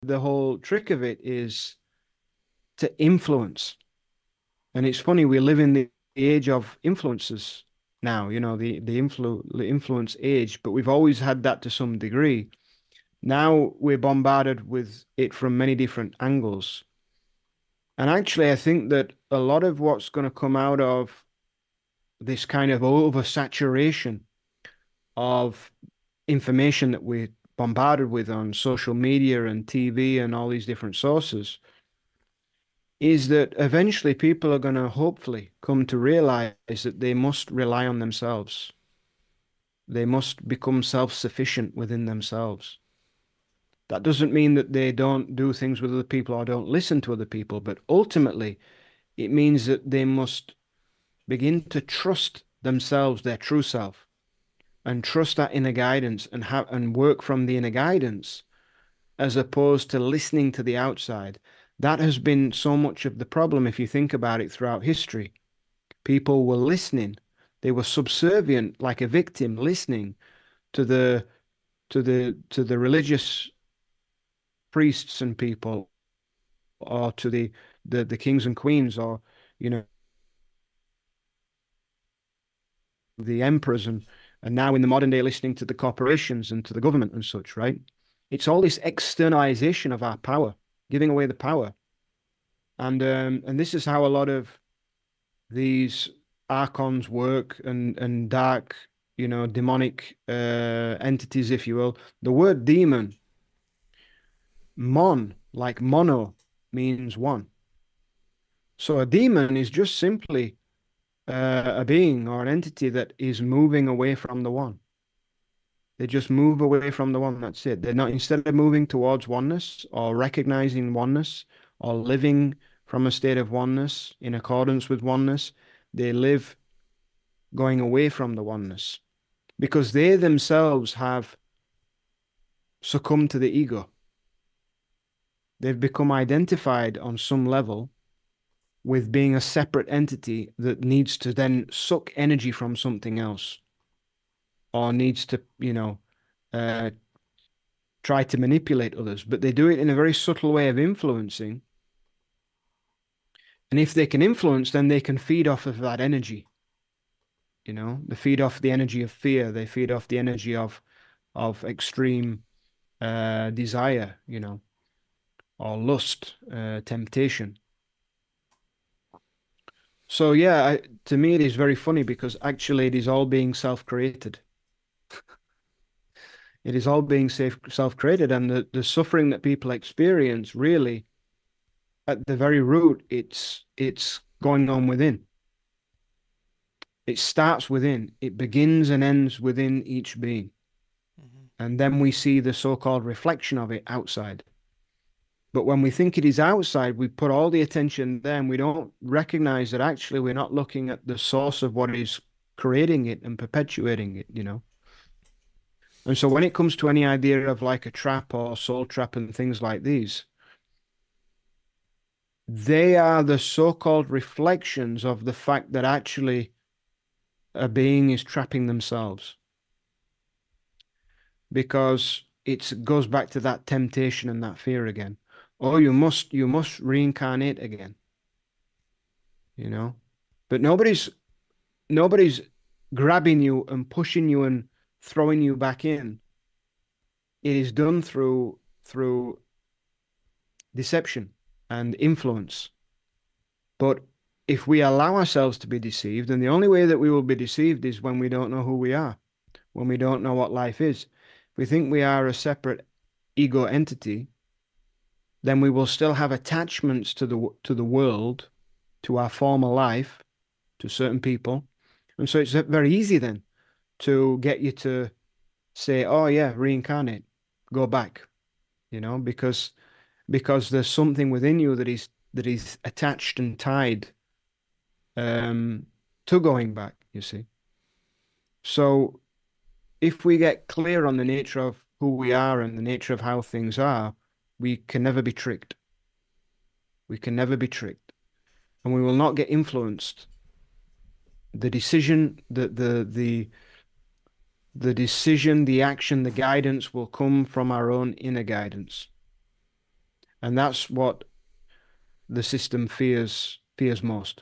the whole trick of it is to influence. And it's funny, we live in the age of influencers now, the influence age, but we've always had that to some degree. Now we're bombarded with it from many different angles. And actually, I think that a lot of what's going to come out of this kind of oversaturation of information that we're bombarded with on social media and TV and all these different sources is that eventually people are going to hopefully come to realize that they must rely on themselves. They must become self-sufficient within themselves. That doesn't mean that they don't do things with other people or don't listen to other people, but ultimately it means that they must begin to trust themselves, their true self, and trust that inner guidance and work from the inner guidance as opposed to listening to the outside. That has been so much of the problem if you think about it throughout history. People were listening. They were subservient like a victim listening to the religious priests and people or to the kings and queens or you know the emperors and now in the modern day listening to the corporations and to the government and such, right? It's all this externalization of our power, giving away the power. And this is how a lot of these archons work and dark, demonic entities, if you will. The word demon, mon, like mono, means one. So a demon is just simply a being or an entity that is moving away from the one. They just move away from the one. That's it. They're not, instead of moving towards oneness or recognizing oneness or living from a state of oneness in accordance with oneness, they live going away from the oneness because they themselves have succumbed to the ego. They've become identified on some level with being a separate entity that needs to then suck energy from something else or needs to, uh, try to manipulate others. But they do it in a very subtle way of influencing. And if they can influence, then they can feed off of that energy. They feed off the energy of fear. They feed off the energy of extreme desire, or lust, temptation. So yeah, to me it is very funny because actually it is all being self-created. It is all being self-created, and the suffering that people experience really, at the very root, it's going on within. It starts within. It begins and ends within each being. Hmm. And then we see the so-called reflection of it outside. But when we think it is outside, we put all the attention there and we don't recognize that actually we're not looking at the source of what is creating it and perpetuating it. And so when it comes to any idea of like a trap or soul trap and things like these, they are the so-called reflections of the fact that actually a being is trapping themselves because it goes back to that temptation and that fear again. Oh, you must reincarnate again, you know. But nobody's grabbing you and pushing you and throwing you back in. It is done through deception and influence. But if we allow ourselves to be deceived, then the only way that we will be deceived is when we don't know who we are, when we don't know what life is. If we think we are a separate ego entity, then we will still have attachments to the world, to our former life, to certain people. And so it's very easy then to get you to say, oh yeah, reincarnate, go back, because there's something within you that is attached and tied um to going back, you see. So if we get clear on the nature of who we are and the nature of how things are, we can never be tricked. We can never be tricked. And we will not get influenced. The decision, the decision, the action, the guidance will come from our own inner guidance. And that's what the system fears most.